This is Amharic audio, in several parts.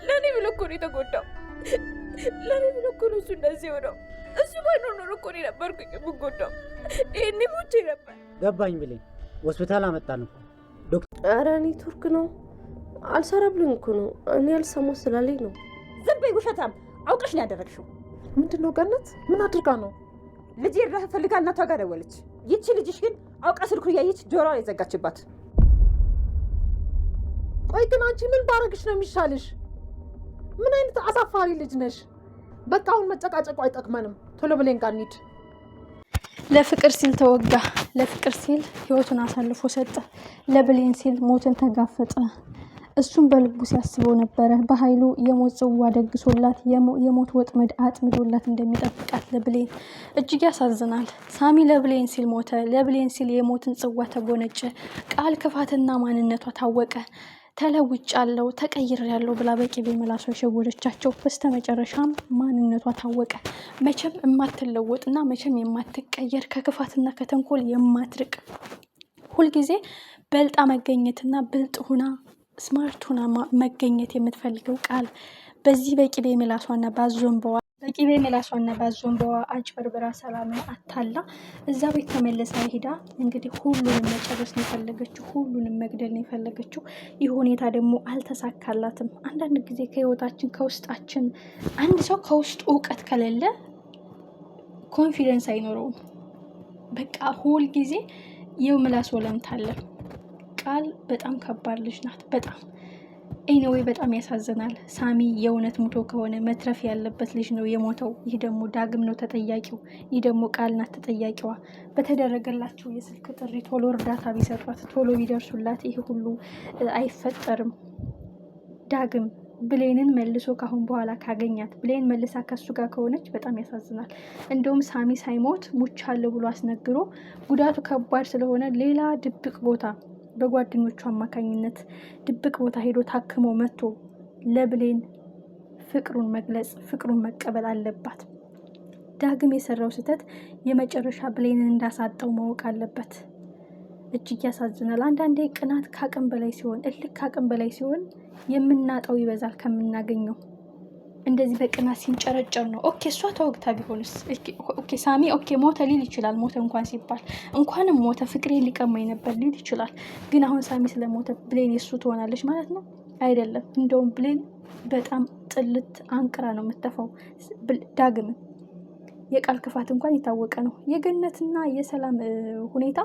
ለኔ ብሎ እኮ ነው የተጎዳው። ለኔ ብሎ እኮ ነው እሱ እንደዚህ ሆነው። እሱ ባይኖር ኖሮ እኮ ነው ነበርኩኝ የምጎዳው። ይሄኔ ሞቼ ነበር። ገባኝ ብለኝ ሆስፒታል አመጣን እኮ ዶክተር። ኧረ ኔትወርክ ነው አልሰራ ብሎኝ እኮ ነው። እኔ አልሰማው ስላለኝ ነው። ዝም በይ ውሸታም። አውቀሽ ነው ያደረግሽው። ምንድነው ገነት? ምን አድርጋ ነው? ልጅ እርዳታ ፈልጋ እናቷ ጋር ደወለች። ይቺ ልጅሽ ግን አውቃ ስልኩን እያየች ጆሮዋ ላይ ዘጋችባት። ቆይ ግን አንቺ ምን ባረግሽ ነው የሚሻልሽ? ምን አይነት አሳፋሪ ልጅ ነሽ? በቃ አሁን መጨቃጨቁ አይጠቅመንም። ቶሎ ብለን ጋር እንሂድ። ለፍቅር ሲል ተወጋ፣ ለፍቅር ሲል ህይወቱን አሳልፎ ሰጠ፣ ለብሌን ሲል ሞትን ተጋፈጠ። እሱም በልቡ ሲያስበው ነበረ በኃይሉ የሞት ጽዋ ደግሶላት የሞት ወጥመድ አጥምዶላት እንደሚጠብቃት ለብሌን። እጅግ ያሳዝናል። ሳሚ ለብሌን ሲል ሞተ፣ ለብሌን ሲል የሞትን ጽዋ ተጎነጨ። ቃል ክፋትና ማንነቷ ታወቀ። ተለውጫለሁ ተቀይሬያለሁ ብላ በቅቤ መላሷ የሸወደቻቸው በስተመጨረሻም ማንነቷ ታወቀ። መቼም የማትለወጥና መቼም የማትቀየር ከክፋትና ከተንኮል የማትርቅ ሁልጊዜ በልጣ መገኘትና ብልጥ ሁና ስማርት ሁና መገኘት የምትፈልገው ቃል በዚህ በቅቤ መላሷና ባዞንበዋ አጭበርብራ ሰላምን አታላ እዛ ቤት ተመልሳ ሄዳ እንግዲህ ሁሉንም መጨረስ ነው የፈለገችው፣ ሁሉንም መግደል ነው የፈለገችው። ይህ ሁኔታ ደግሞ አልተሳካላትም። አንዳንድ ጊዜ ከህይወታችን ከውስጣችን አንድ ሰው ከውስጡ እውቀት ከሌለ ኮንፊደንስ አይኖረውም። በቃ ሁል ጊዜ የው ምላስ ወለምታለን። ቃል በጣም ከባድ ልጅ ናት። በጣም ኤኒዌይ በጣም ያሳዝናል። ሳሚ የእውነት ሙቶ ከሆነ መትረፍ ያለበት ልጅ ነው የሞተው። ይህ ደግሞ ዳግም ነው ተጠያቂው። ይህ ደግሞ ቃል ናት ተጠያቂዋ። በተደረገላቸው የስልክ ጥሪ ቶሎ እርዳታ ቢሰጧት፣ ቶሎ ቢደርሱላት ይህ ሁሉ አይፈጠርም። ዳግም ብሌንን መልሶ ካሁን በኋላ ካገኛት፣ ብሌን መልሳ ከሱ ጋር ከሆነች በጣም ያሳዝናል። እንደውም ሳሚ ሳይሞት ሙቻለሁ ብሎ አስነግሮ ጉዳቱ ከባድ ስለሆነ ሌላ ድብቅ ቦታ በጓደኞቹ አማካኝነት ድብቅ ቦታ ሄዶ ታክሞ መጥቶ ለብሌን ፍቅሩን መግለጽ ፍቅሩን መቀበል አለባት። ዳግም የሰራው ስህተት የመጨረሻ ብሌንን እንዳሳጣው ማወቅ አለበት። እጅግ ያሳዝናል። አንዳንዴ ቅናት ከአቅም በላይ ሲሆን፣ እልክ ከአቅም በላይ ሲሆን የምናጣው ይበዛል ከምናገኘው። እንደዚህ በቅናት ሲንጨረጨር ነው። ኦኬ እሷ ተወግታ ቢሆንስ? ኦኬ ሳሚ ኦኬ ሞተ ሊል ይችላል። ሞተ እንኳን ሲባል እንኳንም ሞተ ፍቅሬ ሊቀማኝ ነበር ሊል ይችላል። ግን አሁን ሳሚ ስለሞተ ብሌን የሱ ትሆናለች ማለት ነው? አይደለም። እንደውም ብሌን በጣም ጥልት አንቅራ ነው የምትተፋው ዳግምን። የቃል ክፋት እንኳን የታወቀ ነው። የገነትና የሰላም ሁኔታ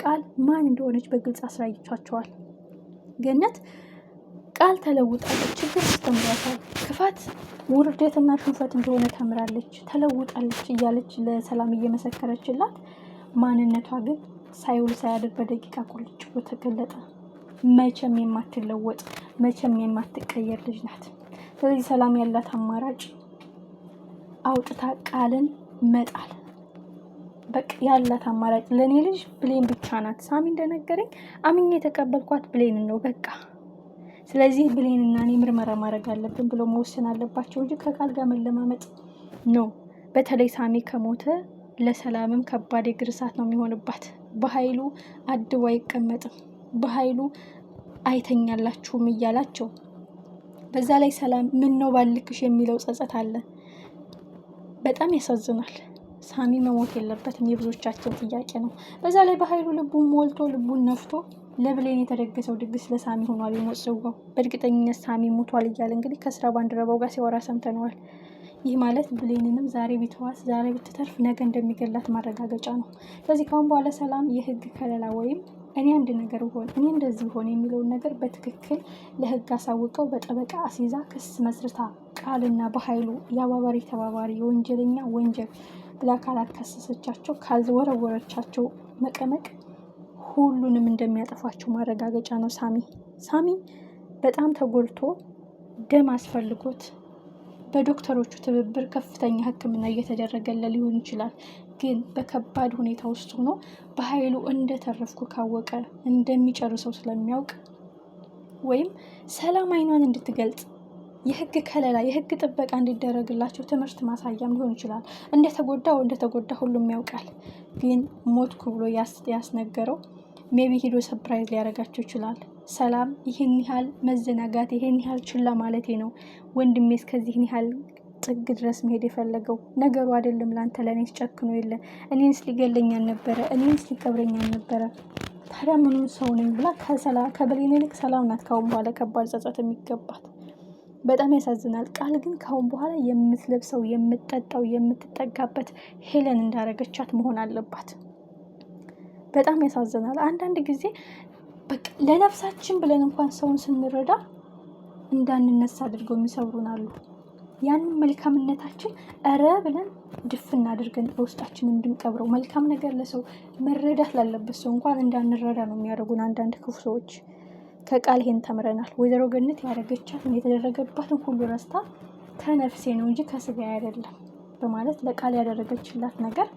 ቃል ማን እንደሆነች በግልጽ አስራይቻቸዋል። ገነት ቃል ተለውጣለች። ችግር አስተምሯታል። ክፋት ውርደትና ሽንፈት እንደሆነ ተምራለች፣ ተለውጣለች እያለች ለሰላም እየመሰከረችላት፣ ማንነቷ ግን ሳይውል ሳያድር በደቂቃ ቁልጭ ብሎ ተገለጠ። መቼም የማትለወጥ መቼም የማትቀየር ልጅ ናት። ስለዚህ ሰላም ያላት አማራጭ አውጥታ ቃልን መጣል። በቃ ያላት አማራጭ ለኔ ልጅ ብሌን ብቻ ናት። ሳሚ እንደነገረኝ አምኜ የተቀበልኳት ብሌን ነው በቃ። ስለዚህ ብሌንና እኔ ምርመራ ማድረግ አለብን ብሎ መወሰን አለባቸው እንጂ ከቃል ጋር መለማመጥ ነው። በተለይ ሳሚ ከሞተ ለሰላምም ከባድ የእግር እሳት ነው የሚሆንባት። በኃይሉ አድቦ አይቀመጥም፣ በኃይሉ አይተኛላችሁም እያላቸው፣ በዛ ላይ ሰላም ምን ነው ባልክሽ የሚለው ጸጸት አለ። በጣም ያሳዝናል። ሳሚ መሞት የለበትም የብዙዎቻችን ጥያቄ ነው። በዛ ላይ በኃይሉ ልቡን ሞልቶ ልቡን ነፍቶ ለብሌን የተደገሰው ድግስ ለሳሚ ሆኗል የሞት ጽዋው። በእርግጠኝነት ሳሚ ሞቷል እያለ እንግዲህ ከስራ ባልደረባው ጋር ሲያወራ ሰምተነዋል። ይህ ማለት ብሌንንም ዛሬ ቢተዋት ዛሬ ብትተርፍ ነገ እንደሚገላት ማረጋገጫ ነው። ስለዚህ ካሁን በኋላ ሰላም የህግ ከለላ ወይም እኔ አንድ ነገር ሆን እኔ እንደዚህ ሆን የሚለውን ነገር በትክክል ለህግ አሳውቀው በጠበቃ አስይዛ ክስ መስርታ ቃልና በኃይሉ የአባባሪ ተባባሪ የወንጀለኛ ወንጀል ብላ ካላከሰሰቻቸው ካልወረወረቻቸው መቀመቅ ሁሉንም እንደሚያጠፋቸው ማረጋገጫ ነው። ሳሚ በጣም ተጎድቶ ደም አስፈልጎት በዶክተሮቹ ትብብር ከፍተኛ ሕክምና እየተደረገለት ሊሆን ይችላል። ግን በከባድ ሁኔታ ውስጥ ሆኖ በኃይሉ እንደተረፍኩ ካወቀ እንደሚጨርሰው ስለሚያውቅ ወይም ሰላም አይኗን እንድትገልጽ የህግ ከለላ የህግ ጥበቃ እንዲደረግላቸው ትምህርት ማሳያም ሊሆን ይችላል። እንደተጎዳ ሁሉም ያውቃል። ግን ሞትኩ ብሎ ያስነገረው ሜቢ ሄዶ ሰፕራይዝ ሊያደርጋቸው ይችላል። ሰላም ይህን ያህል መዘናጋት ይህን ያህል ችላ ማለቴ ነው ወንድሜ እስከዚህን ያህል ጥግ ድረስ መሄድ የፈለገው ነገሩ አይደለም። ለአንተ ለእኔስ ጨክኖ የለ እኔንስ ሊገለኝ አልነበረ? እኔንስ ሊቀብረኝ አልነበረ? ታዲያ ምኑን ሰው ነኝ ብላ ከብሌን ይልቅ ሰላም ናት ካሁን በኋላ ከባድ ጸጸት የሚገባት። በጣም ያሳዝናል። ቃል ግን ካሁን በኋላ የምትለብሰው የምትጠጣው የምትጠጋበት ሄለን እንዳረገቻት መሆን አለባት። በጣም ያሳዝናል። አንዳንድ ጊዜ በቃ ለነፍሳችን ብለን እንኳን ሰውን ስንረዳ እንዳንነሳ አድርገው የሚሰብሩን አሉ። ያንን መልካምነታችን እረ ብለን ድፍና አድርገን በውስጣችን እንድንቀብረው መልካም ነገር ለሰው መረዳት ላለበት ሰው እንኳን እንዳንረዳ ነው የሚያደርጉን አንዳንድ ክፉ ሰዎች። ከቃል ይሄን ተምረናል። ወይዘሮ ገነት ያደረገቻትን የተደረገባትን ሁሉ ረስታ ከነፍሴ ነው እንጂ ከስጋ አይደለም በማለት ለቃል ያደረገችላት ነገር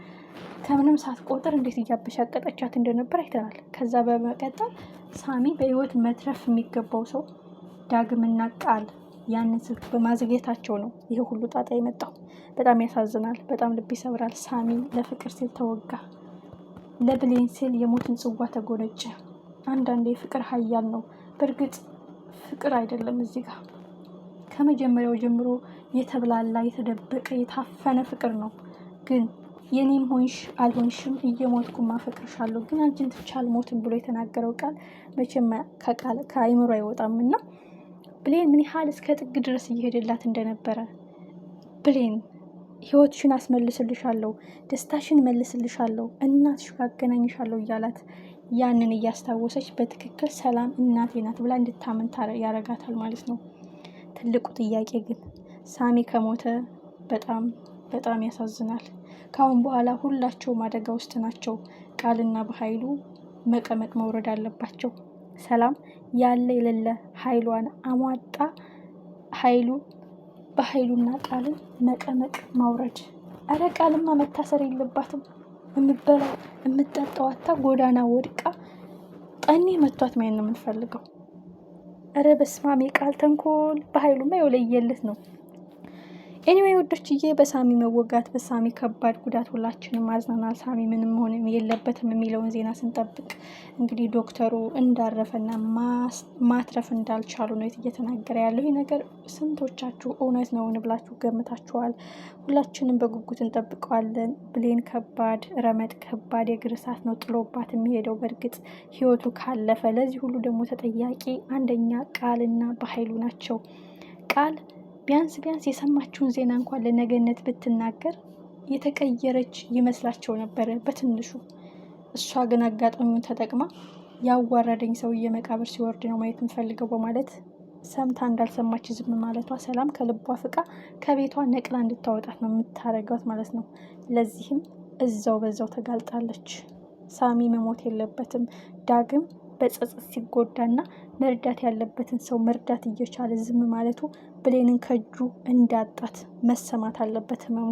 ከምንም ሳትቆጥር እንዴት እያበሻቀጠቻት እንደነበር አይተናል። ከዛ በመቀጠል ሳሚ በህይወት መትረፍ የሚገባው ሰው ዳግምና ቃል ያንን ስልክ በማዘግየታቸው ነው ይሄ ሁሉ ጣጣ የመጣው። በጣም ያሳዝናል። በጣም ልብ ይሰብራል። ሳሚ ለፍቅር ሲል ተወጋ። ለብሌን ሲል የሞትን ጽዋ ተጎነጨ። አንዳንዴ ፍቅር ኃያል ነው። በእርግጥ ፍቅር አይደለም እዚህ ጋር ከመጀመሪያው ጀምሮ የተብላላ የተደበቀ የታፈነ ፍቅር ነው። ግን የኔም ሆንሽ አልሆንሽም እየሞትኩማ አፈቅርሻለሁ ግን አንቺን ትቼ አልሞትም ብሎ የተናገረው ቃል መቼም ከአይምሮ አይወጣም። እና ብሌን ምን ያህል እስከ ጥግ ድረስ እየሄደላት እንደነበረ ብሌን ህይወትሽን አስመልስልሻለሁ፣ ደስታሽን መልስልሻለሁ፣ እናትሽ ጋር አገናኝሻለሁ እያላት ያንን እያስታወሰች በትክክል ሰላም እናቴ ናት ብላ እንድታምን ያረጋታል ማለት ነው። ትልቁ ጥያቄ ግን ሳሚ ከሞተ በጣም በጣም ያሳዝናል። ካሁን በኋላ ሁላቸውም አደጋ ውስጥ ናቸው። ቃልና በኃይሉ መቀመቅ መውረድ አለባቸው። ሰላም ያለ የሌለ ኃይሏን አሟጣ በኃይሉና ቃልን መቀመቅ ማውረድ። አረ ቃልማ መታሰር የለባትም። የምትበላው የምትጠጣዋታ ጎዳና ወድቃ ጠኔ መቷት ማየት ነው የምንፈልገው። አረ በስማሜ ቃል ተንኮል በኃይሉማ የውለየለት ነው። ኤኒዌይ ወዶችዬ በሳሚ መወጋት በሳሚ ከባድ ጉዳት ሁላችንም አዝናናል። ሳሚ ምንም ሆንም የለበትም የሚለውን ዜና ስንጠብቅ እንግዲህ ዶክተሩ እንዳረፈና ማትረፍ እንዳልቻሉ ነው እየተናገረ ያለው። ይህ ነገር ስንቶቻችሁ እውነት ነው ብላችሁ ገምታችኋል? ሁላችንም በጉጉት እንጠብቀዋለን። ብሌን ከባድ ረመጥ ከባድ የእግር እሳት ነው ጥሎባት የሚሄደው። በእርግጥ ህይወቱ ካለፈ ለዚህ ሁሉ ደግሞ ተጠያቂ አንደኛ ቃልና በኃይሉ ናቸው። ቃል ቢያንስ የሰማችውን ዜና እንኳን ለነገነት ብትናገር የተቀየረች ይመስላቸው ነበረ በትንሹ። እሷ ግን አጋጣሚውን ተጠቅማ ያዋረደኝ ሰውዬ መቃብር ሲወርድ ነው ማየት የምፈልገው በማለት ሰምታ እንዳልሰማች ዝም ማለቷ ሰላም ከልቧ ፍቃ ከቤቷ ነቅላ እንድታወጣት ነው የምታረጋት ማለት ነው። ለዚህም በዛው ተጋልጣለች። ሳሚ መሞት የለበትም። ዳግም በጸጸት ሲጎዳና መርዳት ያለበትን ሰው መርዳት እየቻለ ዝም ማለቱ ብሌንን ከእጁ እንዳጣት መሰማት አለበት ህመሙ።